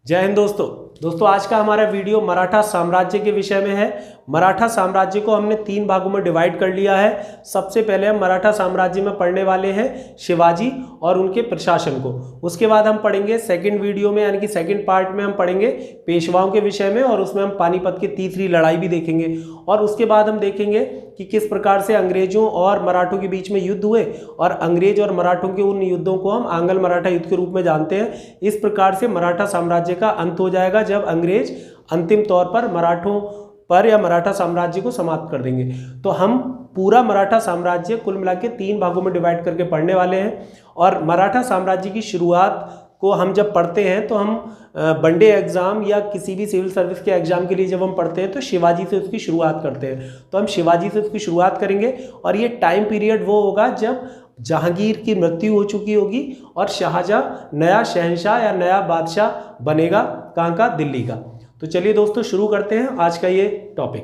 जय हिंद दोस्तों आज का हमारा वीडियो मराठा साम्राज्य के विषय में है। मराठा साम्राज्य को हमने 3 भागों में डिवाइड कर लिया है। सबसे पहले हम मराठा साम्राज्य में पढ़ने वाले हैं शिवाजी और उनके प्रशासन को। उसके बाद हम पढ़ेंगे सेकंड वीडियो में, यानी कि सेकंड पार्ट में हम पढ़ेंगे पेशवाओं के विषय में, और उसमें हम पानीपत की तीसरी लड़ाई भी देखेंगे। और उसके बाद हम देखेंगे कि किस प्रकार से अंग्रेजों और मराठों के बीच में युद्ध हुए, और अंग्रेज और मराठों के उन युद्धों को हम आंग्ल मराठा युद्ध के रूप में जानते हैं। इस प्रकार से मराठा साम्राज्य का अंत हो जाएगा जब अंग्रेज अंतिम तौर पर मराठों पर या मराठा साम्राज्य को समाप्त कर देंगे। तो हम पूरा मराठा साम्राज्य कुल मिला के 3 भागों में डिवाइड करके पढ़ने वाले हैं। और मराठा साम्राज्य की शुरुआत को हम जब पढ़ते हैं तो हम वनडे एग्जाम या किसी भी सिविल सर्विस के एग्जाम के लिए जब हम पढ़ते हैं तो शिवाजी से उसकी शुरुआत करते हैं। तो हम शिवाजी से उसकी शुरुआत करेंगे, और ये टाइम पीरियड वो होगा जब जहांगीर की मृत्यु हो चुकी होगी और शाहजहां नया शहंशाह या नया बादशाह बनेगा। कहाँ का? दिल्ली का। तो चलिए दोस्तों शुरू करते हैं आज का ये टॉपिक।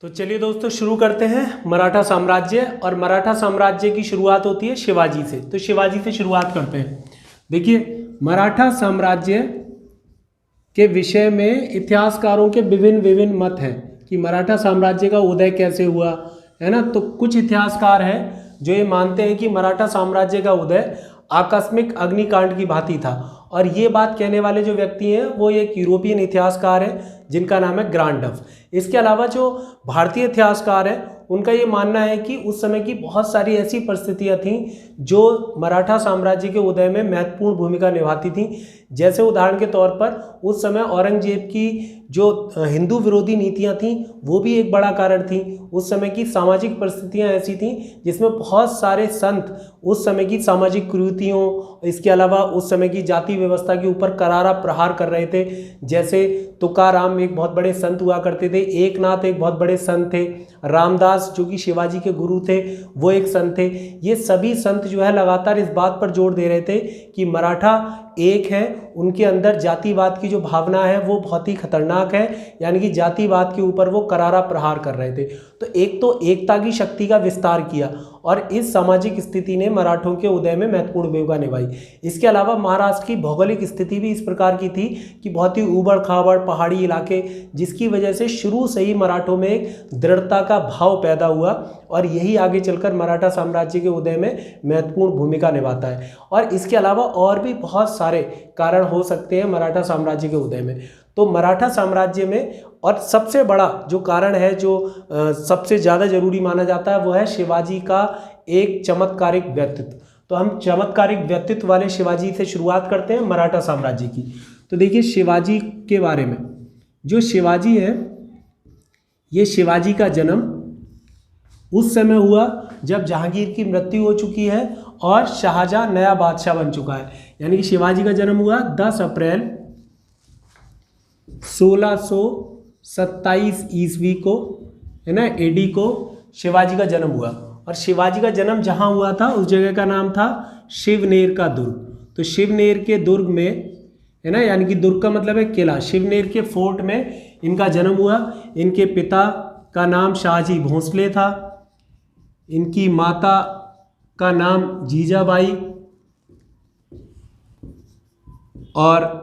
तो चलिए दोस्तों शुरू करते हैं मराठा साम्राज्य। और मराठा साम्राज्य की शुरुआत होती है शिवाजी से। तो शिवाजी से शुरुआत करते हैं। देखिए, मराठा साम्राज्य के विषय में इतिहासकारों के विभिन्न मत हैं कि मराठा साम्राज्य का उदय कैसे हुआ, है ना। तो कुछ इतिहासकार हैं जो ये मानते हैं कि मराठा साम्राज्य का उदय आकस्मिक अग्निकांड की भांति था। और ये बात कहने वाले जो व्यक्ति हैं वो एक यूरोपियन इतिहासकार हैं जिनका नाम है ग्रांडफ। इसके अलावा जो भारतीय इतिहासकार हैं उनका ये मानना है कि उस समय की बहुत सारी ऐसी परिस्थितियां थीं जो मराठा साम्राज्य के उदय में महत्वपूर्ण भूमिका निभाती थीं। जैसे उदाहरण के तौर पर उस समय औरंगजेब की जो हिंदू विरोधी नीतियां थीं वो भी एक बड़ा कारण थी। उस समय की सामाजिक परिस्थितियां ऐसी थीं जिसमें बहुत सारे संत उस समय की सामाजिक कुरीतियों, इसके अलावा उस समय की जाति व्यवस्था के ऊपर करारा प्रहार कर रहे थे। जैसे तुकाराम एक बहुत बड़े संत हुआ करते थे, एकनाथ एक बहुत बड़े संत थे, रामदास जो कि शिवाजी के गुरु थे वो एक संत थे। ये सभी संत जो है लगातार इस बात पर जोर दे रहे थे कि मराठा एक है, उनके अंदर जातिवाद की जो भावना है वो बहुत ही खतरनाक है, यानी कि जातिवाद के ऊपर वो करारा प्रहार कर रहे थे। तो एक तो एकता की शक्ति का विस्तार किया, और इस सामाजिक स्थिति ने मराठों के उदय में महत्वपूर्ण भूमिका निभाई। इसके अलावा महाराष्ट्र की भौगोलिक स्थिति भी इस प्रकार की थी कि बहुत ही ऊबड़ खाबड़ पहाड़ी इलाके, जिसकी वजह से शुरू से ही मराठों में एक दृढ़ता का भाव पैदा हुआ, और यही आगे चलकर मराठा साम्राज्य के उदय में महत्वपूर्ण भूमिका निभाता है। और इसके अलावा और भी बहुत सारे कारण हो सकते हैं मराठा साम्राज्य के उदय में। तो मराठा साम्राज्य में और सबसे बड़ा जो कारण है, जो सबसे ज़्यादा जरूरी माना जाता है, वो है शिवाजी का एक चमत्कारिक व्यक्तित्व। तो हम चमत्कारिक व्यक्तित्व वाले शिवाजी से शुरुआत करते हैं मराठा साम्राज्य की। तो देखिए शिवाजी के बारे में, जो शिवाजी है, ये शिवाजी का जन्म उस समय हुआ जब जहांगीर की मृत्यु हो चुकी है और शाहजहां नया बादशाह बन चुका है। यानी कि शिवाजी का जन्म हुआ 10 अप्रैल 1627 ईस्वी को, है ना, एडी को शिवाजी का जन्म हुआ। और शिवाजी का जन्म जहां हुआ था उस जगह का नाम था शिवनेर का दुर्ग। तो शिवनेर के दुर्ग में, है ना, यानी कि दुर्ग का मतलब है किला, शिवनेर के फोर्ट में इनका जन्म हुआ। इनके पिता का नाम शाहजी भोंसले था, इनकी माता का नाम जीजाबाई, और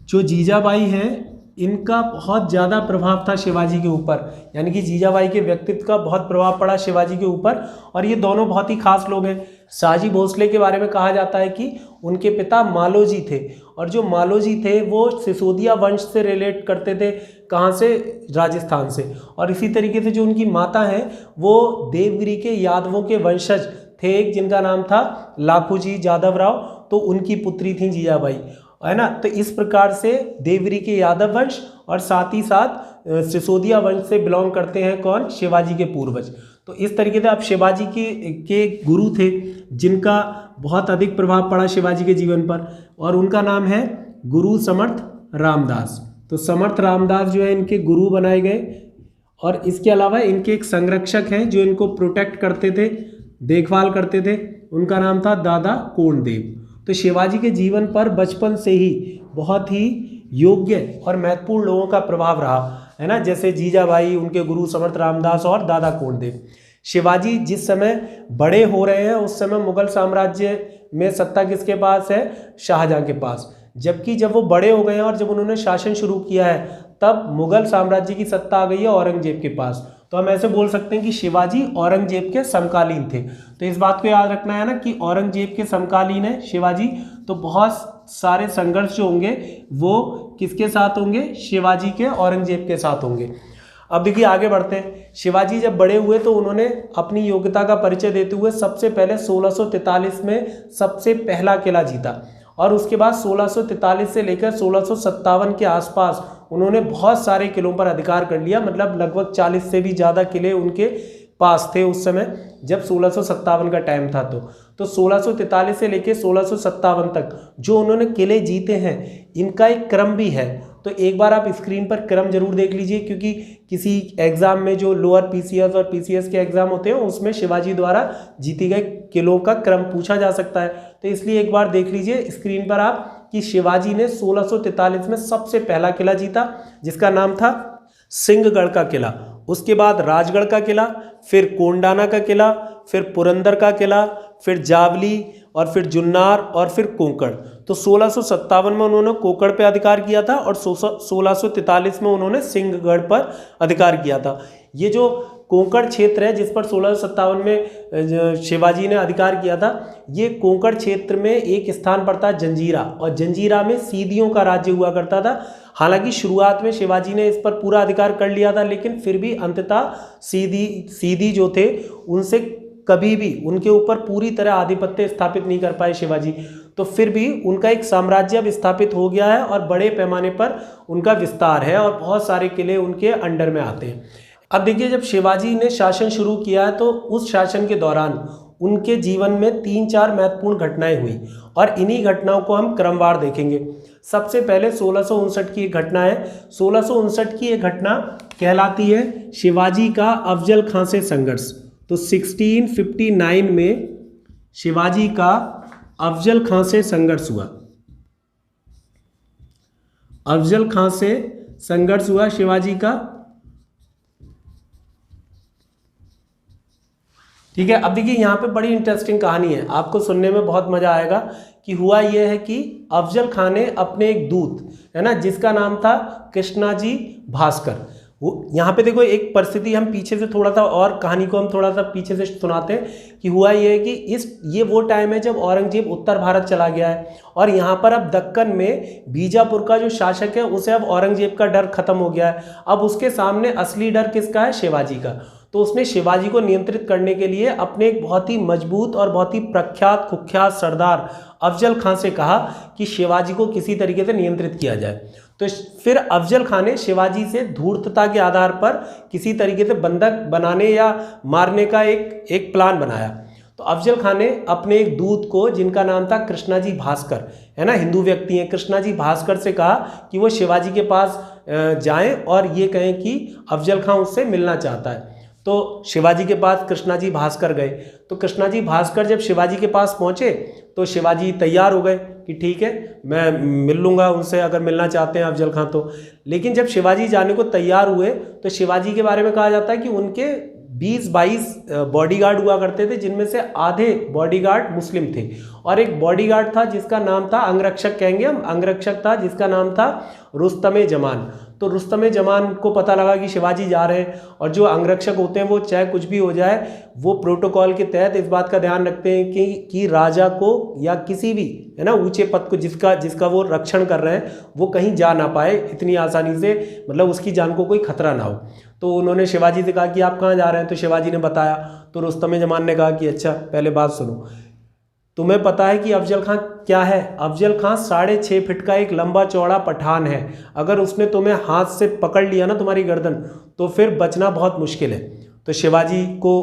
जो जीजाबाई हैं इनका बहुत ज़्यादा प्रभाव था शिवाजी के ऊपर, यानी कि जीजाबाई के व्यक्तित्व का बहुत प्रभाव पड़ा शिवाजी के ऊपर। और ये दोनों बहुत ही खास लोग हैं। शाहजी भोसले के बारे में कहा जाता है कि उनके पिता मालोजी थे, और जो मालोजी थे वो सिसोदिया वंश से रिलेट करते थे। कहाँ से? राजस्थान से। और इसी तरीके से जो उनकी माता हैं वो देवगिरी के यादवों के वंशज थे, एक जिनका नाम था लाखूजी जादव राव, तो उनकी पुत्री थी जीजाबाई, है ना। तो इस प्रकार से देवगिरी के यादव वंश और साथ ही साथ सिसोदिया वंश से बिलोंग करते हैं कौन? शिवाजी के पूर्वज। तो इस तरीके से आप शिवाजी के गुरु थे जिनका बहुत अधिक प्रभाव पड़ा शिवाजी के जीवन पर, और उनका नाम है गुरु समर्थ रामदास। तो समर्थ रामदास जो है इनके गुरु बनाए गए। और इसके अलावा इनके एक संरक्षक हैं जो इनको प्रोटेक्ट करते थे, देखभाल करते थे, उनका नाम था दादा कोंडदेव। तो शिवाजी के जीवन पर बचपन से ही बहुत ही योग्य और महत्वपूर्ण लोगों का प्रभाव रहा, है ना, जैसे जीजाबाई, उनके गुरु समर्थ रामदास और दादा कोंडदेव। शिवाजी जिस समय बड़े हो रहे हैं उस समय मुगल साम्राज्य में सत्ता किसके पास है? शाहजहां के पास। जबकि जब वो बड़े हो गए हैं और जब उन्होंने शासन शुरू किया है तब मुगल साम्राज्य की सत्ता आ गई है औरंगजेब के पास। तो हम ऐसे बोल सकते हैं कि शिवाजी औरंगजेब के समकालीन थे। तो इस बात को याद रखना है ना कि औरंगजेब के समकालीन है शिवाजी, तो बहुत सारे संघर्ष जो होंगे वो किसके साथ होंगे, शिवाजी के, औरंगजेब के साथ होंगे। अब देखिए आगे बढ़ते हैं। शिवाजी जब बड़े हुए तो उन्होंने अपनी योग्यता का परिचय देते हुए सबसे पहले 1643 में सबसे पहला किला जीता और उसके बाद 1643 से लेकर 1657 के आसपास उन्होंने बहुत सारे किलों पर अधिकार कर लिया, मतलब लगभग 40 से भी ज़्यादा किले उनके पास थे उस समय जब 1657 का टाइम था। तो 1643 से लेकर 1657 तक जो उन्होंने किले जीते हैं इनका एक क्रम भी है। तो एक बार आप स्क्रीन पर क्रम जरूर देख लीजिए, क्योंकि किसी एग्जाम में जो लोअर पीसीएस और पीसीएस के एग्जाम होते हैं उसमें शिवाजी द्वारा जीती गए किलों का क्रम पूछा जा सकता है। तो इसलिए एक बार देख लीजिए स्क्रीन पर आप कि शिवाजी ने 1643 में सबसे पहला किला जीता जिसका नाम था सिंहगढ़ का किला, उसके बाद राजगढ़ का किला, फिर कोंडाना का किला, फिर पुरंदर का किला, फिर जावली और फिर जुन्नार और फिर कोंकण। तो 1657 में उन्होंने कोंकण पे अधिकार किया था और 1643 में उन्होंने सिंहगढ़ पर अधिकार किया था। ये जो कोंकण क्षेत्र है जिस पर 1657 में शिवाजी ने अधिकार किया था, ये कोंकण क्षेत्र में एक स्थान पड़ता है जंजीरा, और जंजीरा में सीदियों का राज्य हुआ करता था। हालांकि शुरुआत में शिवाजी ने इस पर पूरा अधिकार कर लिया था, लेकिन फिर भी अंततः सीदी जो थे उनसे कभी भी उनके ऊपर पूरी तरह आधिपत्य स्थापित नहीं कर पाए शिवाजी। तो फिर भी उनका एक साम्राज्य अब स्थापित हो गया है और बड़े पैमाने पर उनका विस्तार है और बहुत सारे किले उनके अंडर में आते हैं। अब देखिए जब शिवाजी ने शासन शुरू किया है तो उस शासन के दौरान उनके जीवन में 3-4 महत्वपूर्ण घटनाएं हुई और इन्हीं घटनाओं को हम क्रमवार देखेंगे। सबसे पहले 1659 की एक घटना है। 1659 की एक घटना कहलाती है शिवाजी का अफजल खां से संघर्ष। तो 1659 में शिवाजी का अफजल खां से संघर्ष हुआ। अफजल खां से संघर्ष हुआ शिवाजी का। ठीक है, अब देखिए यहाँ पे बड़ी इंटरेस्टिंग कहानी है, आपको सुनने में बहुत मजा आएगा कि हुआ यह है कि अफजल खां ने अपने एक दूत है ना जिसका नाम था कृष्णाजी भास्कर, वो यहाँ पे देखो एक परिस्थिति हम पीछे से थोड़ा सा और कहानी को हम थोड़ा सा पीछे से सुनाते हैं कि हुआ ये है कि ये वो टाइम है जब औरंगजेब उत्तर भारत चला गया है और यहाँ पर अब दक्कन में बीजापुर का जो शासक है उसे अब औरंगजेब का डर खत्म हो गया है। अब उसके सामने असली डर किसका है, शिवाजी का। तो उसने शिवाजी को नियंत्रित करने के लिए अपने एक बहुत ही मजबूत और बहुत ही प्रख्यात कुख्यात सरदार अफजल खां से कहा कि शिवाजी को किसी तरीके से नियंत्रित किया जाए। तो फिर अफजल खां ने शिवाजी से धूर्तता के आधार पर किसी तरीके से बंधक बनाने या मारने का एक प्लान बनाया। तो अफजल खां ने अपने एक दूत को जिनका नाम था कृष्णाजी भास्कर, है ना, हिंदू व्यक्ति हैं, कृष्णाजी भास्कर से कहा कि वो शिवाजी के पास जाएं और ये कहें कि अफजल खां उससे मिलना चाहता है। तो शिवाजी के पास कृष्णाजी भास्कर गए। तो कृष्णाजी भास्कर जब शिवाजी के पास पहुंचे तो शिवाजी तैयार हो गए कि ठीक है मैं मिल लूँगा उनसे अगर मिलना चाहते हैं अफजल खां तो। लेकिन जब शिवाजी जाने को तैयार हुए तो शिवाजी के बारे में कहा जाता है कि उनके 20-22 बॉडीगार्ड हुआ करते थे, जिनमें से आधे बॉडीगार्ड मुस्लिम थे और एक बॉडीगार्ड था जिसका नाम था, अंगरक्षक कहेंगे हम, अंगरक्षक था जिसका नाम था रुस्तमे जमान। तो रुस्तमे जमान को पता लगा कि शिवाजी जा रहे हैं और जो अंगरक्षक होते हैं वो चाहे कुछ भी हो जाए वो प्रोटोकॉल के तहत इस बात का ध्यान रखते हैं कि राजा को या किसी भी है ना ऊंचे पद को जिसका वो रक्षण कर रहे हैं वो कहीं जा ना पाए इतनी आसानी से, मतलब उसकी जान को कोई खतरा ना हो। तो उन्होंने शिवाजी से कहा कि आप कहाँ जा रहे हैं, तो शिवाजी ने बताया। तो रुस्तमे जमान ने कहा कि अच्छा पहले बात सुनो, तुम्हें पता है कि अफजल खां क्या है? अफजल खां 6.5 फीट का एक लंबा चौड़ा पठान है। अगर उसने तुम्हें हाथ से पकड़ लिया ना तुम्हारी गर्दन तो फिर बचना बहुत मुश्किल है। तो शिवाजी को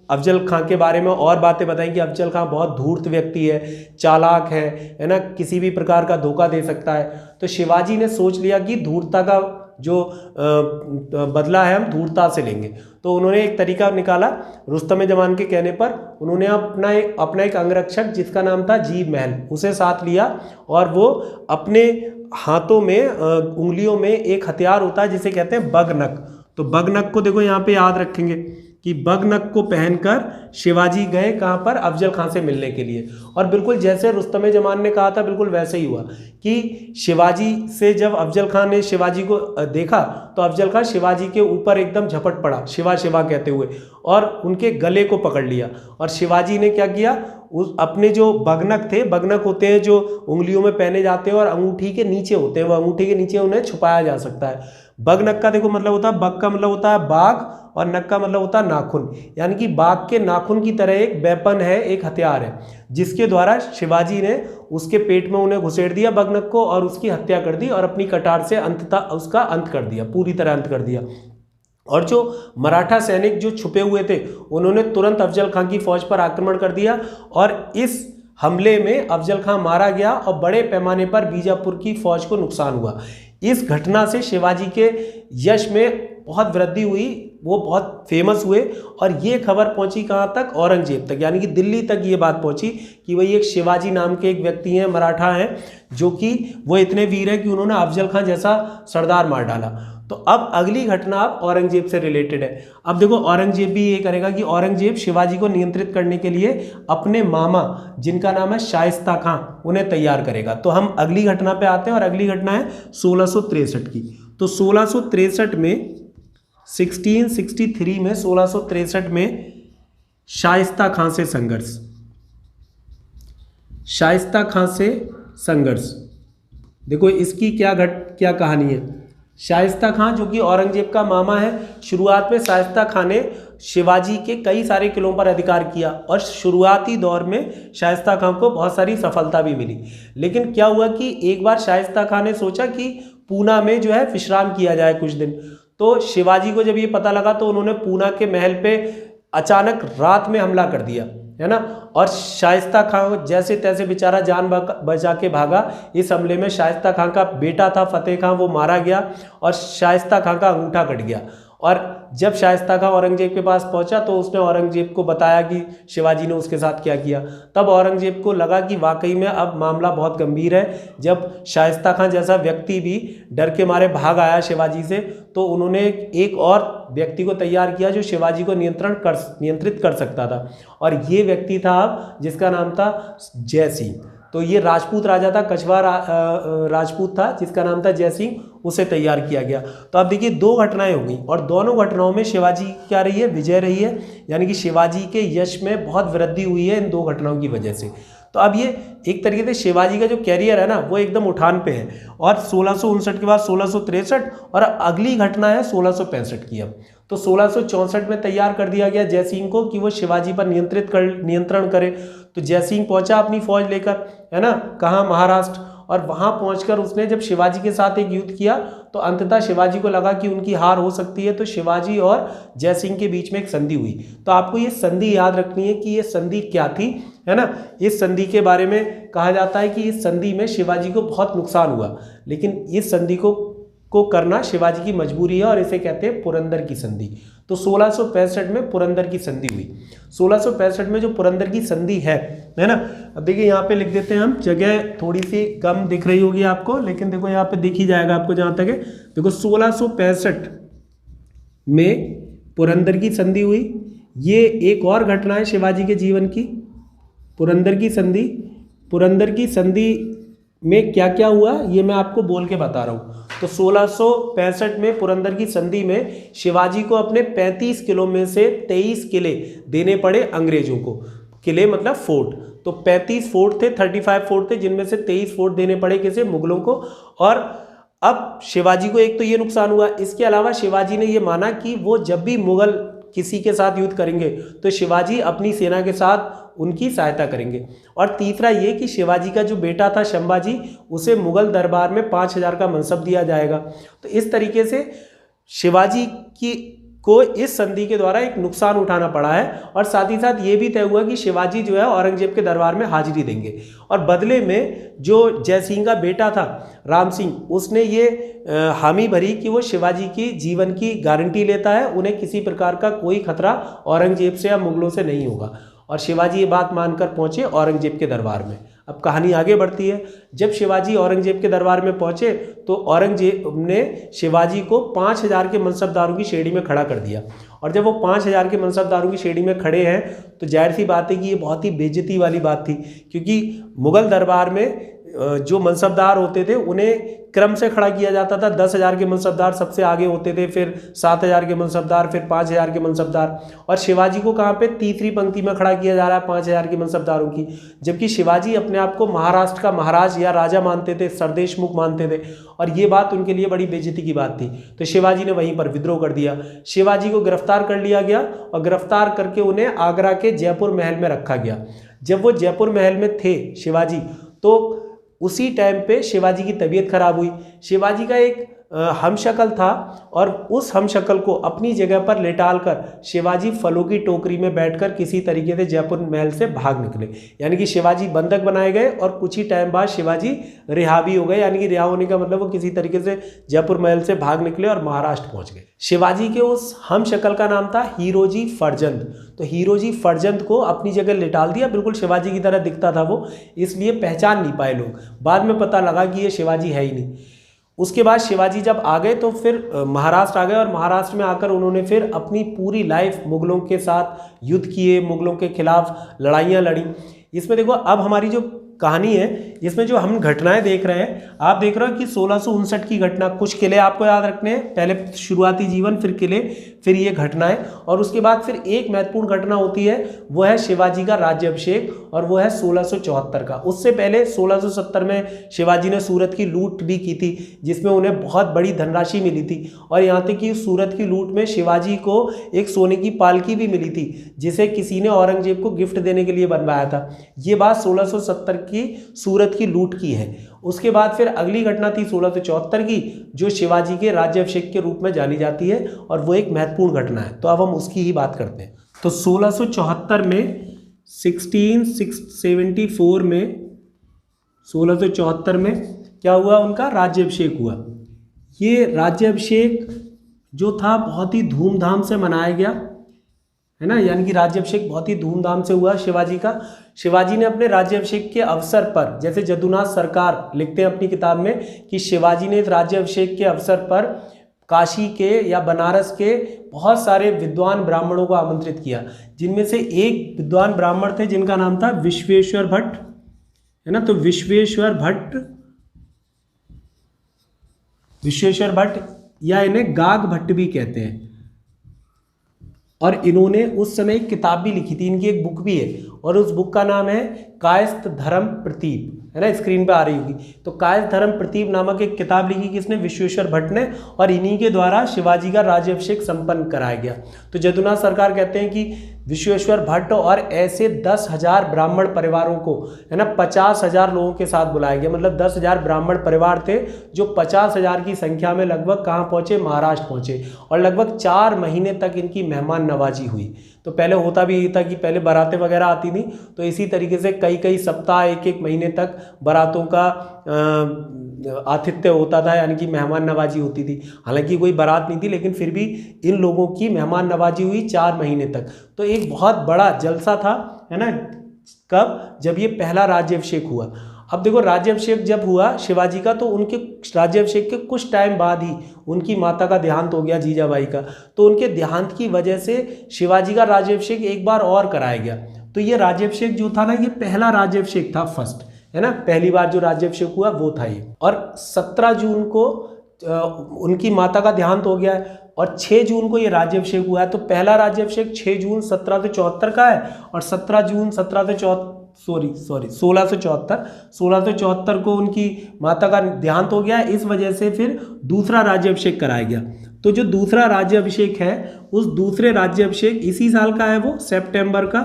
अफजल खां के बारे में और बातें बताई कि अफजल खां बहुत धूर्त व्यक्ति है, चालाक है ना, किसी भी प्रकार का धोखा दे सकता है। तो शिवाजी ने सोच लिया कि धूर्तता का जो बदला है हम धूर्तता से लेंगे। तो उन्होंने एक तरीका निकाला, रुस्तमे जमान के कहने पर उन्होंने अपना एक अंगरक्षक जिसका नाम था जीव महल उसे साथ लिया और वो अपने हाथों में उंगलियों में एक हथियार होता है जिसे कहते हैं बगनक। तो बगनक को देखो यहाँ पे याद रखेंगे कि बगनक को पहनकर शिवाजी गए कहाँ पर, अफजल खां से मिलने के लिए। और बिल्कुल जैसे रुस्तम जमान ने कहा था बिल्कुल वैसे ही हुआ कि शिवाजी से जब अफजल खां ने शिवाजी को देखा तो अफजल खां शिवाजी के ऊपर एकदम झपट पड़ा शिवा शिवा कहते हुए और उनके गले को पकड़ लिया। और शिवाजी ने क्या किया, उस अपने जो बगनक थे, बगनक होते हैं जो उंगलियों में पहने जाते हैं और अंगूठी के नीचे होते हैं, वह अंगूठी के नीचे उन्हें छुपाया जा सकता है। बगनक का देखो मतलब होता है, बग का मतलब होता है बाघ और नक का मतलब होता है नाखून, यानी कि बाघ के नाखून की तरह एक वेपन है, एक हथियार है, जिसके द्वारा शिवाजी ने उसके पेट में उन्हें घुसेड़ दिया बगनक को और उसकी हत्या कर दी और अपनी कटार से अंततः उसका अंत कर दिया, पूरी तरह अंत कर दिया। और जो मराठा सैनिक जो छुपे हुए थे उन्होंने तुरंत अफजल खां की फौज पर आक्रमण कर दिया और इस हमले में अफजल खां मारा गया और बड़े पैमाने पर बीजापुर की फौज को नुकसान हुआ। इस घटना से शिवाजी के यश में बहुत वृद्धि हुई, वो बहुत फेमस हुए और ये खबर पहुंची कहाँ तक, औरंगजेब तक, यानी कि दिल्ली तक ये बात पहुंची कि वही एक शिवाजी नाम के एक व्यक्ति हैं, मराठा हैं, जो कि वो इतने वीर हैं कि उन्होंने अफजल खां जैसा सरदार मार डाला। तो अब अगली घटना अब औरंगजेब से रिलेटेड है। अब देखो औरंगजेब भी ये करेगा कि औरंगजेब शिवाजी को नियंत्रित करने के लिए अपने मामा जिनका नाम है शाइस्ता खां उन्हें तैयार करेगा। तो हम अगली घटना पे आते हैं और अगली घटना है 1663 की। तो 1663 में 1663 में 1663 में शाइस्ता खां से संघर्ष, शाइस्ता खां से संघर्ष। देखो इसकी क्या कहानी है। शाइस्ता खां जो कि औरंगजेब का मामा है, शुरुआत में शाइस्ता खां ने शिवाजी के कई सारे किलों पर अधिकार किया और शुरुआती दौर में शाइस्ता खां को बहुत सारी सफलता भी मिली। लेकिन क्या हुआ कि एक बार शाइस्ता खां ने सोचा कि पूना में जो है विश्राम किया जाए कुछ दिन। तो शिवाजी को जब ये पता लगा तो उन्होंने पूना के महल पे अचानक रात में हमला कर दिया, है ना। और शाइस्ता खां जैसे तैसे बेचारा जान बचा के भागा। इस हमले में शाइस्ता खां का बेटा था फतेह खां, वो मारा गया और शाइस्ता खां का अंगूठा कट गया। और जब शाइस्ता खां औरंगजेब के पास पहुंचा तो उसने औरंगजेब को बताया कि शिवाजी ने उसके साथ क्या किया। तब औरंगजेब को लगा कि वाकई में अब मामला बहुत गंभीर है। जब शाइस्ता खां जैसा व्यक्ति भी डर के मारे भाग आया शिवाजी से, तो उन्होंने एक और व्यक्ति को तैयार किया जो शिवाजी को नियंत्रित कर सकता था। और ये व्यक्ति था अब जिसका नाम था जय सिंह। तो ये राजपूत राजा था, कछवार राजपूत था जिसका नाम था जय सिंह, उसे तैयार किया गया। तो अब देखिए दो घटनाएं हो गई और दोनों घटनाओं में शिवाजी क्या रही है, विजय रही है, यानी कि शिवाजी के यश में बहुत वृद्धि हुई है इन दो घटनाओं की वजह से। तो अब ये एक तरीके से शिवाजी का जो कैरियर है ना वो एकदम उठान पे है। और 1659 के बाद 1663 और अगली घटना है 1665 की। अब तो 1664 में तैयार कर दिया गया जय सिंह को कि वो शिवाजी पर नियंत्रण करे। तो जय सिंह पहुंचा अपनी फौज लेकर, है ना, कहाँ, महाराष्ट्र। और वहां पहुंचकर उसने जब शिवाजी के साथ एक युद्ध किया तो अंततः शिवाजी को लगा कि उनकी हार हो सकती है। तो शिवाजी और जय सिंह के बीच में एक संधि हुई। तो आपको ये संधि याद रखनी है कि ये संधि क्या थी, है ना। इस संधि के बारे में कहा जाता है कि इस संधि में शिवाजी को बहुत नुकसान हुआ, लेकिन इस संधि को करना शिवाजी की मजबूरी है और इसे कहते हैं पुरंदर की संधि। तो 1665 में पुरंदर की संधि हुई। 1665 में जो पुरंदर की संधि है ना। अब देखिए यहाँ पे लिख देते हैं हम, जगह थोड़ी सी कम दिख रही होगी आपको, लेकिन देखो यहाँ पे दिख ही जाएगा आपको जहाँ तक है। देखो 1665 में पुरंदर की संधि हुई। ये एक और घटना है शिवाजी के जीवन की, पुरंदर की संधि। पुरंदर की संधि में क्या क्या हुआ ये मैं आपको बोल के बता रहा हूँ। तो 1665 में पुरंदर की संधि में शिवाजी को अपने 35 किलों में से 23 किले देने पड़े अंग्रेजों को। किले मतलब फोर्ट। तो 35 फोर्ट थे, 35 फोर्ट थे, जिनमें से 23 फोर्ट देने पड़े किसे, मुगलों को। और अब शिवाजी को एक तो ये नुकसान हुआ, इसके अलावा शिवाजी ने ये माना कि वो जब भी मुगल किसी के साथ युद्ध करेंगे तो शिवाजी अपनी सेना के साथ उनकी सहायता करेंगे। और तीसरा ये कि शिवाजी का जो बेटा था संभाजी, उसे मुगल दरबार में 5000 का मनसब दिया जाएगा। तो इस तरीके से शिवाजी को इस संधि के द्वारा एक नुकसान उठाना पड़ा है। और साथ ही साथ ये भी तय हुआ कि शिवाजी जो है औरंगजेब के दरबार में हाजिरी देंगे। और बदले में जो जय सिंह का बेटा था राम सिंह, उसने ये हामी भरी कि वो शिवाजी की जीवन की गारंटी लेता है, उन्हें किसी प्रकार का कोई खतरा औरंगजेब से या मुगलों से नहीं होगा। और शिवाजी ये बात मानकर पहुंचे औरंगजेब के दरबार में। अब कहानी आगे बढ़ती है। जब शिवाजी औरंगजेब के दरबार में पहुंचे तो औरंगजेब ने शिवाजी को 5000 के मनसबदारों की श्रेणी में खड़ा कर दिया। और जब वो 5000 के मनसबदारों की श्रेणी में खड़े हैं तो जाहिर सी बात है कि ये बहुत ही बेइज्जती वाली बात थी, क्योंकि मुगल दरबार में जो मनसबदार होते थे उन्हें क्रम से खड़ा किया जाता था। 10,000 के मनसबदार सबसे आगे होते थे, फिर 7,000 के मनसबदार, फिर 5,000 के मनसबदार, और शिवाजी को कहाँ पे तीसरी पंक्ति में खड़ा किया जा रहा है 5,000 के मनसबदारों की। जबकि शिवाजी अपने आप को महाराष्ट्र का महाराज या राजा मानते थे, सरदेशमुख मानते थे, और ये बात उनके लिए बड़ी बेइज्जती की बात थी। तो शिवाजी ने वहीं पर विद्रोह कर दिया। शिवाजी को गिरफ्तार कर लिया गया और गिरफ्तार करके उन्हें आगरा के जयपुर महल में रखा गया। जब वो जयपुर महल में थे शिवाजी, तो उसी टाइम पे शिवाजी की तबीयत खराब हुई। शिवाजी का एक हमशक्ल था और उस हमशक्ल को अपनी जगह पर लेटाल कर शिवाजी फलों की टोकरी में बैठकर किसी तरीके से जयपुर महल से भाग निकले। यानी कि शिवाजी बंधक बनाए गए और कुछ ही टाइम बाद शिवाजी रिहा भी हो गए। यानी कि रिहा होने का मतलब वो किसी तरीके से जयपुर महल से भाग निकले और महाराष्ट्र पहुंच गए। शिवाजी के उस हमशक्ल का नाम था हीरोजी फर्जंद। तो हीरोजी फर्जंद को अपनी जगह लेटाल दिया, बिल्कुल शिवाजी की तरह दिखता था वो, इसलिए पहचान नहीं पाए लोग। बाद में पता लगा कि ये शिवाजी है ही नहीं। उसके बाद शिवाजी जब आ गए तो फिर महाराष्ट्र आ गए, और महाराष्ट्र में आकर उन्होंने फिर अपनी पूरी लाइफ मुगलों के साथ युद्ध किए, मुगलों के खिलाफ लड़ाइयाँ लड़ी। इसमें देखो अब हमारी जो कहानी है, इसमें जो हम घटनाएं देख रहे हैं, आप देख रहे हो कि 1659 की घटना, कुछ किले आपको याद रखने हैं, पहले शुरुआती जीवन, फिर किले, फिर ये घटनाएं, और उसके बाद फिर एक महत्वपूर्ण घटना होती है, वो है शिवाजी का राज्याभिषेक, और वो है 1674 का। उससे पहले 1670 में शिवाजी ने सूरत की लूट भी की थी, जिसमें उन्हें बहुत बड़ी धनराशि मिली थी, और यहाँ तक कि सूरत की लूट में शिवाजी को एक सोने की पालकी भी मिली थी, जिसे किसी ने औरंगजेब को गिफ्ट देने के लिए बनवाया था। ये बात 1670 की सूरत की लूट की है। उसके बाद फिर अगली घटना थी 1674 की, जो शिवाजी के राज्याभिषेक के रूप में जानी जाती है, और वो एक महत्वपूर्ण घटना है। तो अब हम उसकी ही बात करते हैं। तो 1674 में 1674 में 1674 में क्या हुआ, उनका राज्याभिषेक हुआ। ये राज्याभिषेक जो था बहुत ही धूमधाम से मनाया गया, है ना, यानी कि राज्याभिषेक बहुत ही धूमधाम से हुआ शिवाजी का। शिवाजी ने अपने राज्याभिषेक के अवसर पर, जैसे जदुनाथ सरकार लिखते हैं अपनी किताब में कि शिवाजी ने इस राज्याभिषेक के अवसर पर काशी के या बनारस के बहुत सारे विद्वान ब्राह्मणों को आमंत्रित किया, जिनमें से एक विद्वान ब्राह्मण थे जिनका नाम था विश्वेश्वर भट्ट, है ना। तो विश्वेश्वर भट्ट या इन्हें गाग भट्ट भी कहते हैं, और इन्होंने उस समय एक किताब भी लिखी थी, इनकी एक बुक भी है, और उस बुक का नाम है कायस्थ धर्म प्रतीप, है ना, स्क्रीन पे आ रही होगी। तो कायस्थ धर्म प्रतीप नामक एक किताब लिखी किसने, विश्वेश्वर भट्ट ने, और इन्हीं के द्वारा शिवाजी का राज्याभिषेक संपन्न कराया गया। तो जदुनाथ सरकार कहते हैं कि विश्वेश्वर भट्ट और ऐसे 10,000 ब्राह्मण परिवारों को, है ना, 50,000 लोगों के साथ बुलाया गया। मतलब 10,000 ब्राह्मण परिवार थे जो 50,000 की संख्या में लगभग कहाँ पहुँचे, महाराष्ट्र पहुँचे, और लगभग 4 महीने तक इनकी मेहमान नवाजी हुई। तो पहले होता भी ये था कि पहले बारातें वगैरह आती थी, तो इसी तरीके से कई सप्ताह, एक महीने तक बारातों का आतिथ्य होता था, यानी कि मेहमान नवाजी होती थी। हालांकि कोई बारात नहीं थी, लेकिन फिर भी इन लोगों की मेहमान नवाजी हुई 4 महीने तक। तो एक बहुत बड़ा जलसा था, है ना। कब, जब ये पहला राज्याभिषेक हुआ। अब देखो राज्याभिषेक जब हुआ शिवाजी का, तो उनके राज्याभिषेक के कुछ टाइम बाद ही उनकी माता का देहांत हो गया, जीजाबाई का। तो उनके देहांत की वजह से शिवाजी का राज्याभिषेक एक बार और कराया गया। तो ये राज्याभिषेक जो था ना, ये पहला राज्याभिषेक था, फर्स्ट, है ना, पहली बार जो राज्याभिषेक हुआ वो था ये। और 17 जून को उनकी माता का देहांत हो गया है, और 6 जून को ये राज्याभिषेक हुआ है। तो पहला राज्याभिषेक 6 जून 1774 का है, और 17 जून 1674 को उनकी माता का देहांत हो गया है। इस वजह से फिर दूसरा राज्याभिषेक कराया गया। तो जो दूसरा राज्याभिषेक है, उस दूसरे राज्याभिषेक इसी साल का है, वो सितंबर का।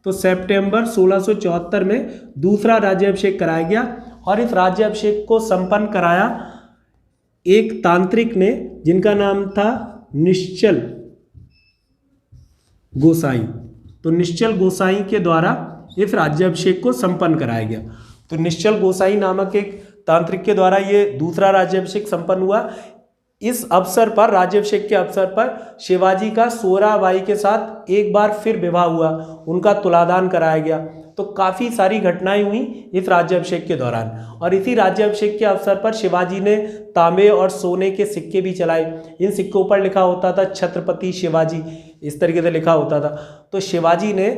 तो सितंबर 1674 में दूसरा राज्याभिषेक कराया गया, और इस राज्याभिषेक को संपन्न कराया एक तांत्रिक ने, जिनका नाम था निश्चल गोसाई। तो निश्चल गोसाई के द्वारा इस राज्याभिषेक को संपन्न कराया गया। तो निश्चल गोसाई नामक एक तांत्रिक के द्वारा ये दूसरा राज्याभिषेक संपन्न हुआ। इस अवसर पर, राज्याभिषेक के अवसर पर शिवाजी का सोराबाई के साथ एक बार फिर विवाह हुआ, उनका तुलादान कराया गया। तो काफ़ी सारी घटनाएं हुई इस राज्याभिषेक के दौरान। और इसी राज्याभिषेक के अवसर पर शिवाजी ने तांबे और सोने के सिक्के भी चलाए। इन सिक्कों पर लिखा होता था छत्रपति शिवाजी, इस तरीके से लिखा होता था। तो शिवाजी ने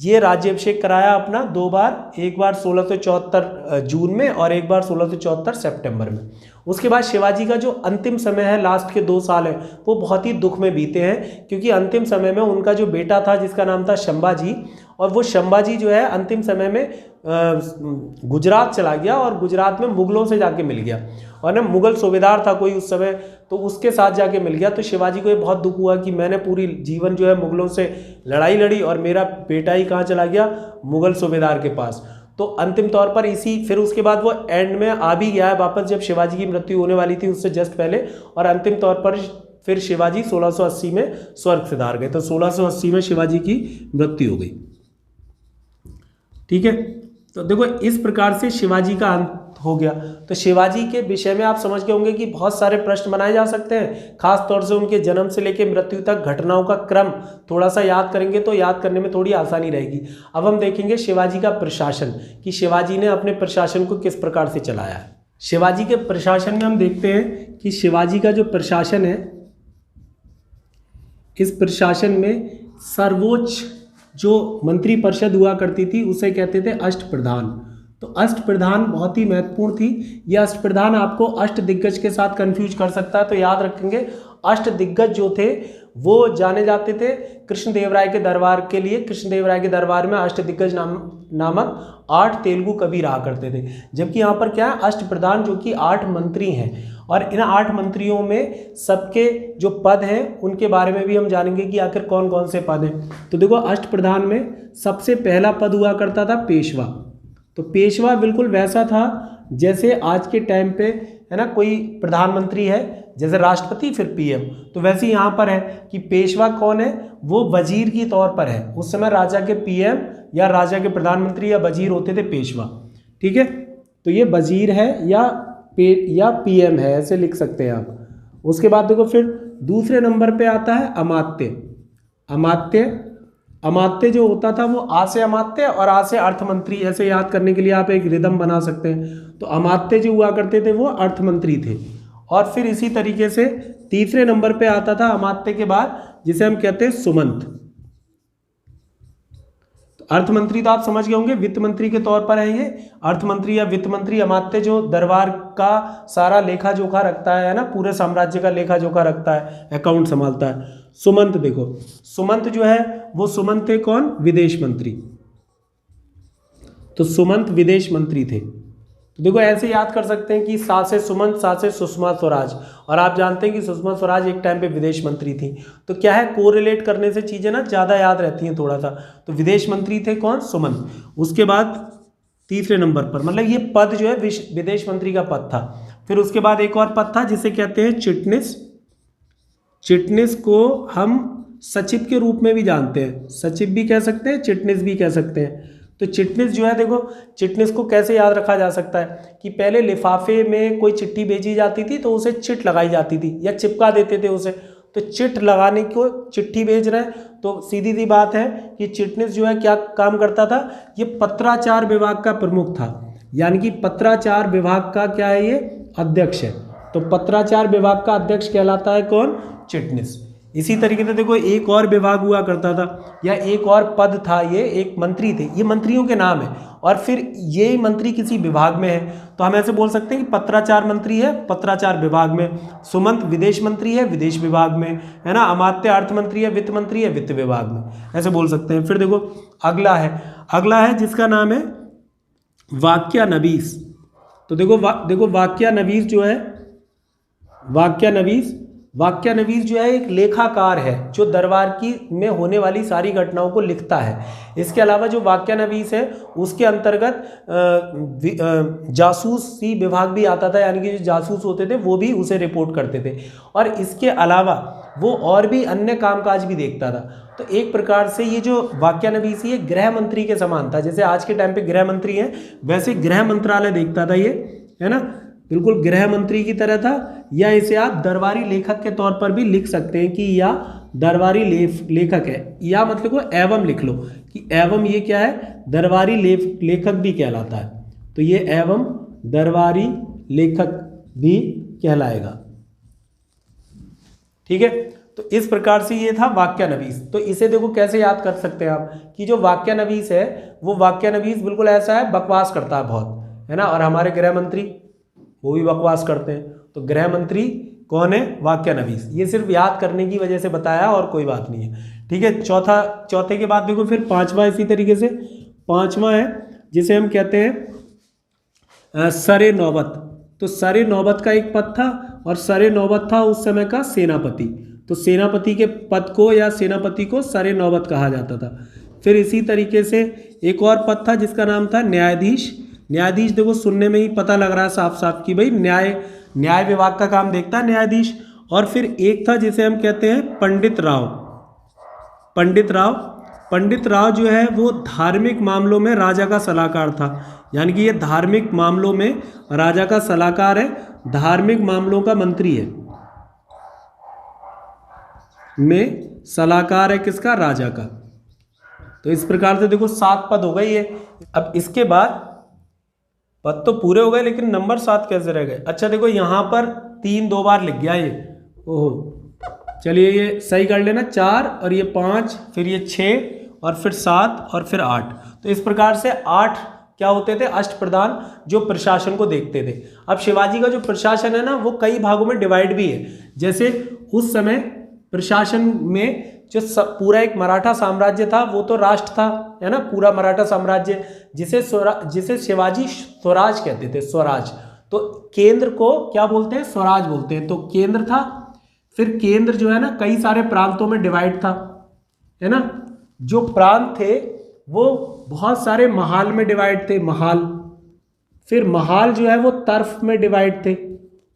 ये राज्याभिषेक कराया अपना 2 बार, एक बार 1674 जून में और एक बार 1674 सितंबर में। उसके बाद शिवाजी का जो अंतिम समय है, लास्ट के 2 साल है, वो बहुत ही दुख में बीते हैं, क्योंकि अंतिम समय में उनका जो बेटा था जिसका नाम था संभाजी, और वो संभाजी जो है अंतिम समय में गुजरात चला गया और गुजरात में मुगलों से जाके मिल गया, और ना मुगल सूबेदार था कोई उस समय, तो उसके साथ जाके मिल गया। तो शिवाजी को ये बहुत दुख हुआ कि मैंने पूरी जीवन जो है मुगलों से लड़ाई लड़ी और मेरा बेटा ही कहाँ चला गया, मुगल सूबेदार के पास। तो अंतिम तौर पर फिर उसके बाद वो एंड में आ भी गया है वापस, जब शिवाजी की मृत्यु होने वाली थी उससे जस्ट पहले, और अंतिम तौर पर फिर शिवाजी 1680 में स्वर्ग सिधार गए। तो 1680 में शिवाजी की मृत्यु हो गई। ठीक है, तो देखो इस प्रकार से शिवाजी का अंत हो गया। तो शिवाजी के विषय में आप समझ गए होंगे कि बहुत सारे प्रश्न बनाए जा सकते हैं, खास तौर से उनके जन्म से लेकर मृत्यु तक घटनाओं का क्रम थोड़ा सा याद करेंगे तो याद करने में थोड़ी आसानी रहेगी। अब हम देखेंगे शिवाजी का प्रशासन, कि शिवाजी ने अपने प्रशासन को किस प्रकार से चलाया है। शिवाजी के प्रशासन में हम देखते हैं कि शिवाजी का जो प्रशासन है, इस प्रशासन में सर्वोच्च जो मंत्री परिषद हुआ करती थी उसे कहते थे अष्टप्रधान। तो अष्टप्रधान बहुत ही महत्वपूर्ण थी। यह अष्टप्रधान आपको अष्टदिग्गज के साथ कंफ्यूज कर सकता है, तो याद रखेंगे अष्टदिग्गज जो थे वो जाने जाते थे कृष्णदेवराय के दरबार के लिए। कृष्णदेवराय के दरबार में अष्टदिग्गज नामक 8 तेलुगु कवि रहा करते थे, जबकि यहाँ पर क्या है, अष्टप्रधान जो कि 8 मंत्री हैं, और इन 8 मंत्रियों में सबके जो पद हैं उनके बारे में भी हम जानेंगे कि आखिर कौन कौन से पद हैं। तो देखो अष्टप्रधान में सबसे पहला पद हुआ करता था पेशवा। तो पेशवा बिल्कुल वैसा था जैसे आज के टाइम पे है ना, कोई प्रधानमंत्री है जैसे राष्ट्रपति फिर पीएम, तो वैसे ही यहाँ पर है कि पेशवा कौन है, वो वजीर की तौर पर है। उस समय राजा के पीएम या राजा के प्रधानमंत्री या वजीर होते थे पेशवा। ठीक है, तो ये वजीर है या पीएम है, ऐसे लिख सकते हैं आप। उसके बाद देखो फिर दूसरे नंबर पे आता है अमात्य। अमात्य जो होता था वो आ से अमात्य और आ से अर्थमंत्री, ऐसे याद करने के लिए आप एक रिदम बना सकते हैं। तो अमात्य जो हुआ करते थे वो अर्थमंत्री थे। और फिर इसी तरीके से तीसरे नंबर पे आता था अमात्य के बाद, जिसे हम कहते हैं सुमंत। तो अर्थमंत्री तो आप समझ गए होंगे, वित्त मंत्री के तौर पर है ये, अर्थमंत्री या वित्त मंत्री। अमात्य जो दरबार का सारा लेखा जोखा रखता है ना, पूरे साम्राज्य का लेखा जोखा रखता है, अकाउंट संभालता है। सुमंत देखो, सुमंत जो है वो सुमंत थे कौन, विदेश मंत्री। तो सुमंत विदेश मंत्री थे। तो देखो ऐसे याद कर सकते हैं कि सा से सुमंत, सा से सुषमा स्वराज, और आप जानते हैं कि सुषमा स्वराज एक टाइम पे विदेश मंत्री थी। तो क्या है, कोरिलेट करने से चीज़ें ना ज़्यादा याद रहती हैं थोड़ा सा। तो विदेश मंत्री थे कौन, सुमंत। उसके बाद तीसरे नंबर पर, मतलब ये पद जो है विदेश मंत्री का पद था। फिर उसके बाद एक और पद था जिसे कहते हैं चिटनिस। चिटनिस को हम सचिव के रूप में भी जानते हैं, सचिव भी कह सकते हैं, चिटनिस भी कह सकते हैं। तो चिटनिस जो है, देखो चिटनिस को कैसे याद रखा जा सकता है कि पहले लिफाफे में कोई चिट्ठी भेजी जाती थी तो उसे चिट लगाई जाती थी या चिपका देते थे उसे। तो चिट लगाने को चिट्ठी भेज रहे हैं, तो सीधी सी बात है कि चिटनिस जो है क्या काम करता था, ये पत्राचार विभाग का प्रमुख था, यानी कि पत्राचार विभाग का क्या है, ये अध्यक्ष है। तो पत्राचार विभाग का अध्यक्ष कहलाता है कौन, चिटनिस। इसी तरीके से देखो एक और विभाग हुआ करता था या एक और पद था, ये एक मंत्री थे, ये मंत्रियों के नाम है, और फिर ये मंत्री किसी विभाग में है। तो हम ऐसे बोल सकते हैं कि पत्राचार मंत्री है पत्राचार विभाग में, सुमंत विदेश मंत्री है विदेश विभाग में, है ना, अमात्य अर्थ मंत्री है वित्त मंत्री है वित्त विभाग में, ऐसे बोल सकते हैं। फिर देखो अगला है जिसका नाम है वाक्यानवीस। तो देखो वाक्यानवीस जो है, वाक्यानवीस जो है एक लेखाकार है जो दरबार की में होने वाली सारी घटनाओं को लिखता है। इसके अलावा जो वाक्यानवीस है उसके अंतर्गत जासूसी विभाग भी आता था, यानी कि जो जासूस होते थे वो भी उसे रिपोर्ट करते थे, और इसके अलावा वो और भी अन्य कामकाज भी देखता था। तो एक प्रकार से ये जो वाक्यानवीस ये गृह मंत्री के समान था, जैसे आज के टाइम पे गृह मंत्री हैं वैसे गृह मंत्रालय देखता था ये, है ना। बिल्कुल गृह मंत्री की तरह था, या इसे आप दरबारी लेखक के तौर पर भी लिख सकते हैं कि या दरबारी लेखक है, या मतलब को एवं लिख लो कि एवं ये क्या है, दरबारी लेखक भी कहलाता है। तो ये एवं दरबारी लेखक भी कहलाएगा। ठीक है, तो इस प्रकार से ये था वाक्यानवीस। तो इसे देखो कैसे याद कर सकते हैं आप कि जो वाक्यानवीस है वो वाक्यानवीस बिल्कुल ऐसा है, बकवास करता है बहुत, है ना। और हमारे गृह मंत्री वो भी बकवास करते हैं। तो गृह मंत्री कौन है, वाक्यानवीस। ये सिर्फ याद करने की वजह से बताया और कोई बात नहीं है। ठीक है, चौथे के बाद देखो फिर पांचवा, इसी तरीके से पांचवा है जिसे हम कहते हैं सरे नौबत। तो सरे नौबत का एक पद था और सरे नौबत था उस समय का सेनापति। तो सेनापति के पद को या सेनापति को सरे नौबत कहा जाता था। फिर इसी तरीके से एक और पद था जिसका नाम था न्यायाधीश। न्यायाधीश देखो सुनने में ही पता लग रहा है साफ साफ कि भाई न्याय विभाग का काम देखता है न्यायाधीश। और फिर एक था जिसे हम कहते हैं पंडित राव। पंडित राव जो है वो धार्मिक मामलों में राजा का सलाहकार था, यानी कि ये धार्मिक मामलों में राजा का सलाहकार है, धार्मिक मामलों का मंत्री है, में सलाहकार है किसका, राजा का। तो इस प्रकार से देखो 7 पद हो गए ये। अब इसके बाद पद तो पूरे हो गए लेकिन नंबर 7 कैसे रह गए। अच्छा देखो यहाँ पर 3 2 बार लिख गया ये, ओहो चलिए ये सही कर लेना, 4 और ये 5, फिर ये 6 और फिर 7 और फिर 8। तो इस प्रकार से 8 क्या होते थे, अष्टप्रधान जो प्रशासन को देखते थे। अब शिवाजी का जो प्रशासन है ना वो कई भागों में डिवाइड भी है। जैसे उस समय प्रशासन में जो पूरा एक मराठा साम्राज्य था वो तो राष्ट्र था, है ना, पूरा मराठा साम्राज्य, जिसे शिवाजी स्वराज कहते थे, स्वराज। तो केंद्र को क्या बोलते हैं, स्वराज बोलते हैं। तो केंद्र था, फिर केंद्र जो है ना कई सारे प्रांतों में डिवाइड था, है ना। जो प्रांत थे वो बहुत सारे महाल में डिवाइड थे, महाल। फिर महाल जो है वो तर्फ में डिवाइड थे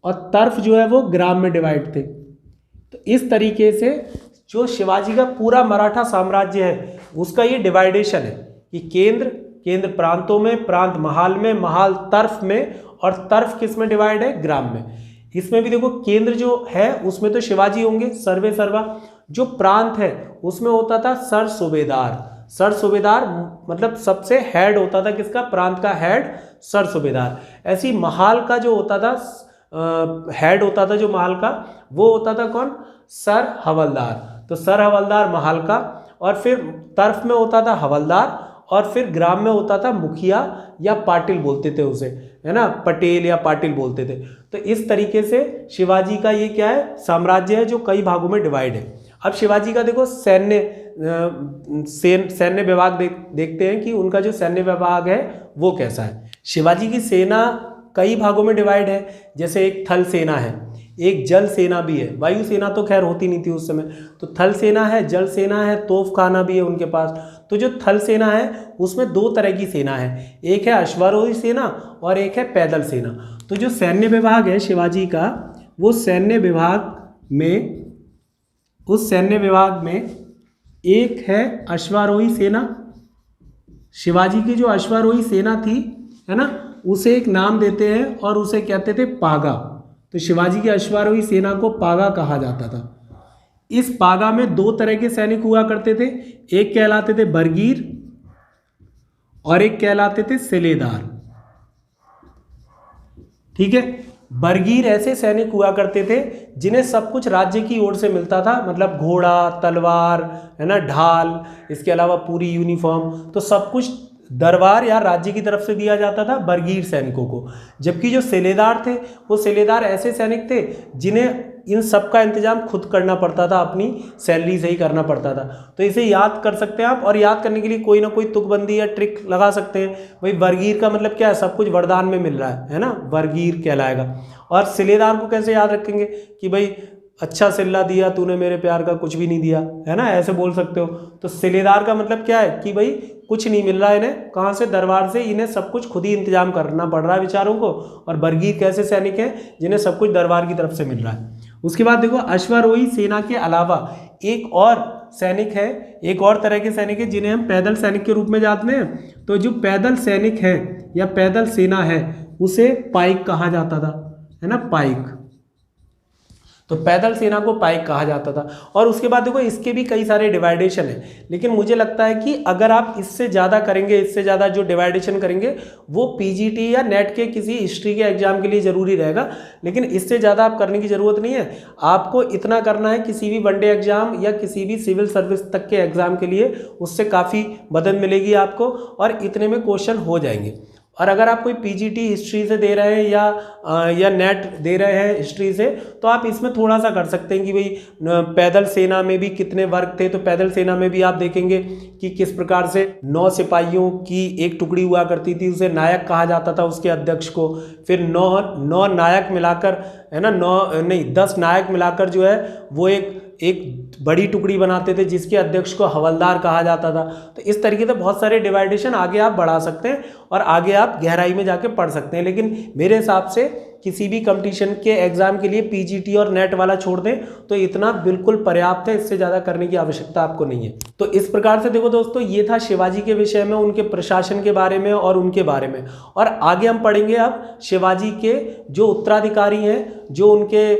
और तर्फ जो है वो ग्राम में डिवाइड थे। तो इस तरीके से जो शिवाजी का पूरा मराठा साम्राज्य है उसका ये डिवाइडेशन है कि केंद्र प्रांतों में, प्रांत महाल में, महाल तर्फ में, और तर्फ किस में डिवाइड है, ग्राम में। इसमें भी देखो केंद्र जो है उसमें तो शिवाजी होंगे सर्वे सर्वा। जो प्रांत है उसमें होता था सर सूबेदार मतलब सबसे हेड होता था किसका, प्रांत का हेड सर सूबेदार। ऐसी महाल का जो होता था हेड होता था जो महाल का, वो होता था कौन, सर हवलदार। तो सर हवलदार महाल का, और फिर तर्फ में होता था हवलदार, और फिर ग्राम में होता था मुखिया या पाटिल बोलते थे उसे, है ना, पटेल या पाटिल बोलते थे। तो इस तरीके से शिवाजी का ये क्या है, साम्राज्य है जो कई भागों में डिवाइड है। अब शिवाजी का देखो सैन्य विभाग देखते हैं कि उनका जो सैन्य विभाग है वो कैसा है। शिवाजी की सेना कई भागों में डिवाइड है। जैसे एक थल सेना है, एक जल सेना भी है, वायु सेना तो खैर होती नहीं थी उस समय। तो थल सेना है, जल सेना है, तोपखाना भी है उनके पास। तो जो थल सेना है उसमें 2 तरह की सेना है, एक है अश्वारोही सेना और एक है पैदल सेना। तो जो सैन्य विभाग है शिवाजी का, वो सैन्य विभाग में एक है अश्वारोही सेना। शिवाजी की जो अश्वारोही सेना थी, है ना, उसे एक नाम देते हैं और उसे कहते थे पागा। तो शिवाजी की अश्वारोही सेना को पागा कहा जाता था। इस पागा में 2 तरह के सैनिक हुआ करते थे, एक कहलाते थे बरगीर और एक कहलाते थे सिलेदार। ठीक है, बरगीर ऐसे सैनिक हुआ करते थे जिन्हें सब कुछ राज्य की ओर से मिलता था, मतलब घोड़ा, तलवार, है ना, ढाल, इसके अलावा पूरी यूनिफॉर्म, तो सब कुछ दरबार या राज्य की तरफ से दिया जाता था बरगीर सैनिकों को। जबकि जो सेलेदार थे वो सेलेदार ऐसे सैनिक थे जिन्हें इन सब का इंतजाम खुद करना पड़ता था, अपनी सैलरी से ही करना पड़ता था। तो इसे याद कर सकते हैं आप, और याद करने के लिए कोई ना कोई तुकबंदी या ट्रिक लगा सकते हैं। भाई बरगीर का मतलब क्या है, सब कुछ वरदान में मिल रहा है ना, बरगीर कहलाएगा। और सिलेदार को कैसे याद रखेंगे कि भाई अच्छा सिल्ला दिया तूने मेरे प्यार का, कुछ भी नहीं दिया, है ना, ऐसे बोल सकते हो। तो सिलेदार का मतलब क्या है कि भाई कुछ नहीं मिल रहा है इन्हें, कहाँ से, दरबार से, इन्हें सब कुछ खुद ही इंतजाम करना पड़ रहा है बेचारों को। और बरगीर कैसे सैनिक हैं जिन्हें सब कुछ दरबार की तरफ से मिल रहा है। उसके बाद देखो अश्वारोही सेना के अलावा एक और सैनिक है, एक और तरह के सैनिक है जिन्हें हम पैदल सैनिक के रूप में जानते हैं। तो जो पैदल सैनिक है या पैदल सेना है उसे पाइक कहा जाता था। है ना, पाइक। तो पैदल सेना को पाइक कहा जाता था। और उसके बाद देखो इसके भी कई सारे डिवाइडेशन है, लेकिन मुझे लगता है कि अगर आप इससे ज़्यादा करेंगे, इससे ज़्यादा जो डिवाइडेशन करेंगे वो पीजीटी या नेट के किसी हिस्ट्री के एग्जाम के लिए ज़रूरी रहेगा, लेकिन इससे ज़्यादा आप करने की ज़रूरत नहीं है। आपको इतना करना है किसी भी वनडे एग्जाम या किसी भी सिविल सर्विस तक के एग्जाम के लिए, उससे काफ़ी मदद मिलेगी आपको और इतने में क्वेश्चन हो जाएंगे। और अगर आप कोई पीजीटी हिस्ट्री से दे रहे हैं या नेट दे रहे हैं हिस्ट्री से, तो आप इसमें थोड़ा सा कर सकते हैं कि भाई पैदल सेना में भी कितने वर्ग थे। तो पैदल सेना में भी आप देखेंगे कि किस प्रकार से 9 सिपाहियों की एक टुकड़ी हुआ करती थी, उसे नायक कहा जाता था, उसके अध्यक्ष को। फिर 9 नायक मिलाकर, है ना, 10 नायक मिलाकर जो है वो एक बड़ी टुकड़ी बनाते थे जिसके अध्यक्ष को हवलदार कहा जाता था। तो इस तरीके से बहुत सारे डिवाइडेशन आगे आप बढ़ा सकते हैं और आगे आप गहराई में जाके पढ़ सकते हैं। लेकिन मेरे हिसाब से किसी भी कंपटीशन के एग्जाम के लिए पीजीटी और नेट वाला छोड़ दें तो इतना बिल्कुल पर्याप्त है, इससे ज़्यादा करने की आवश्यकता आपको नहीं है। तो इस प्रकार से देखो दोस्तों, ये था शिवाजी के विषय में, उनके प्रशासन के बारे में और उनके बारे में। और आगे हम पढ़ेंगे अब शिवाजी के जो उत्तराधिकारी हैं, जो उनके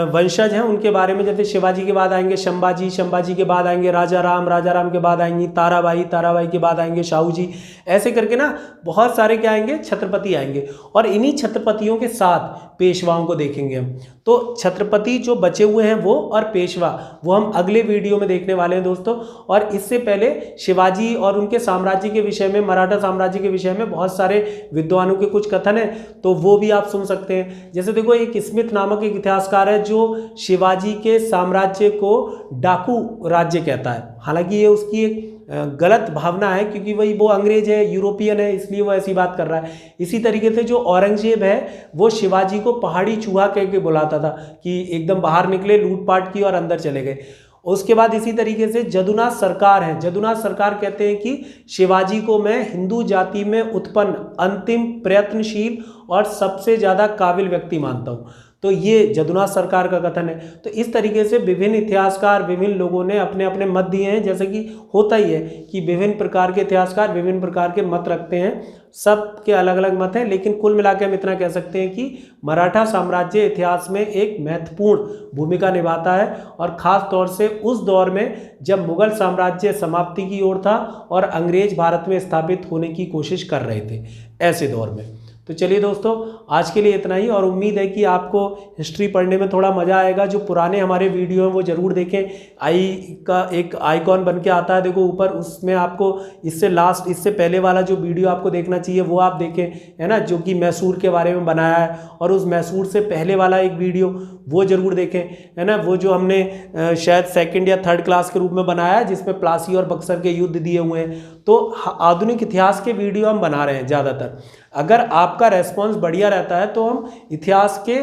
वंशज हैं, उनके बारे में। जैसे शिवाजी के बाद आएंगे संभाजी, संभाजी के बाद आएंगे राजा राम के बाद आएंगी ताराबाई, ताराबाई के बाद आएंगे शाहू जी। ऐसे करके ना बहुत सारे क्या आएंगे, छत्रपति आएंगे। और इन्हीं छत्रपतियों के साथ पेशवाओं को देखेंगे हम। तो छत्रपति जो बचे हुए हैं वो और पेशवा, वो हम अगले वीडियो में देखने वाले हैं दोस्तों। और इससे पहले शिवाजी और उनके साम्राज्य के विषय में, मराठा साम्राज्य के विषय में बहुत सारे विद्वानों के कुछ कथन है, तो वो भी आप सुन सकते हैं। जैसे देखो, एक स्मिथ नामक एक इतिहासकार है जो शिवाजी के साम्राज्य को डाकू राज्य कहता है। हालांकि ये उसकी एक गलत भावना है, क्योंकि वो अंग्रेज है, यूरोपियन है, इसलिए वो ऐसी बात कर रहा है। इसी तरीके से जो औरंगजेब है वो शिवाजी को पहाड़ी चूहा कह के बुलाता था कि एकदम बाहर निकले, लूटपाट की और अंदर चले गए। उसके बाद इसी तरीके से जदुनाथ सरकार है, जदुनाथ सरकार कहते हैं कि शिवाजी को मैं हिंदू जाति में उत्पन्न अंतिम प्रयत्नशील और सबसे ज़्यादा काबिल व्यक्ति मानता हूँ। तो ये जदुनाथ सरकार का कथन है। तो इस तरीके से विभिन्न इतिहासकार, विभिन्न लोगों ने अपने अपने मत दिए हैं। जैसे कि होता ही है कि विभिन्न प्रकार के इतिहासकार विभिन्न प्रकार के मत रखते हैं, सब के अलग अलग मत हैं। लेकिन कुल मिलाकर हम इतना कह सकते हैं कि मराठा साम्राज्य इतिहास में एक महत्वपूर्ण भूमिका निभाता है, और ख़ास तौर से उस दौर में जब मुगल साम्राज्य समाप्ति की ओर था और अंग्रेज भारत में स्थापित होने की कोशिश कर रहे थे, ऐसे दौर में। तो चलिए दोस्तों, आज के लिए इतना ही, और उम्मीद है कि आपको हिस्ट्री पढ़ने में थोड़ा मज़ा आएगा। जो पुराने हमारे वीडियो हैं वो ज़रूर देखें। आई का एक आइकॉन बन के आता है देखो ऊपर, उसमें आपको इससे पहले वाला जो वीडियो आपको देखना चाहिए वो आप देखें, है ना, जो कि मैसूर के बारे में बनाया है। और उस मैसूर से पहले वाला एक वीडियो वो ज़रूर देखें, है ना, वो जो हमने शायद 2nd या 3rd क्लास के रूप में बनाया है, जिसमें प्लासी और बक्सर के युद्ध दिए हुए हैं। तो आधुनिक इतिहास के वीडियो हम बना रहे हैं ज़्यादातर। अगर आपका रेस्पॉन्स बढ़िया रहता है तो हम इतिहास के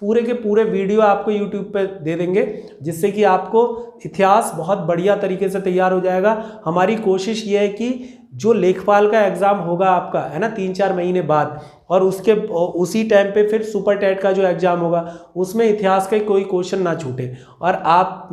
पूरे वीडियो आपको यूट्यूब पे दे देंगे, जिससे कि आपको इतिहास बहुत बढ़िया तरीके से तैयार हो जाएगा। हमारी कोशिश ये है कि जो लेखपाल का एग्ज़ाम होगा आपका, है ना, 3-4 महीने बाद, और उसी टाइम पे फिर सुपर टेट का जो एग्ज़ाम होगा उसमें इतिहास का कोई क्वेश्चन ना छूटे। और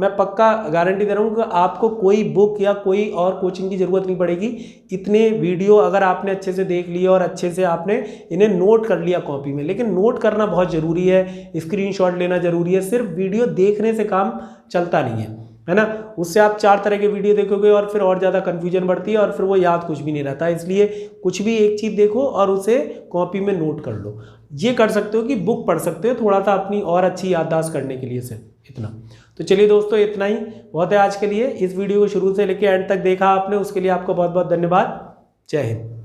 मैं पक्का गारंटी दे रहा हूँ कि आपको कोई बुक या कोई और कोचिंग की ज़रूरत नहीं पड़ेगी। इतने वीडियो अगर आपने अच्छे से देख लिए और अच्छे से आपने इन्हें नोट कर लिया कॉपी में, लेकिन नोट करना बहुत ज़रूरी है, स्क्रीनशॉट लेना ज़रूरी है। सिर्फ वीडियो देखने से काम चलता नहीं है ना। उससे आप 4 तरह के वीडियो देखोगे और फिर और ज़्यादा कन्फ्यूजन बढ़ती है और फिर वो याद कुछ भी नहीं रहता। इसलिए कुछ भी एक चीज़ देखो और उसे कॉपी में नोट कर लो। ये कर सकते हो कि बुक पढ़ सकते हो थोड़ा सा अपनी और अच्छी याददाश्त करने के लिए, सिर्फ इतना। तो चलिए दोस्तों, इतना ही बहुत है आज के लिए। इस वीडियो को शुरू से लेकर एंड तक देखा आपने, उसके लिए आपका बहुत बहुत धन्यवाद। जय हिंद।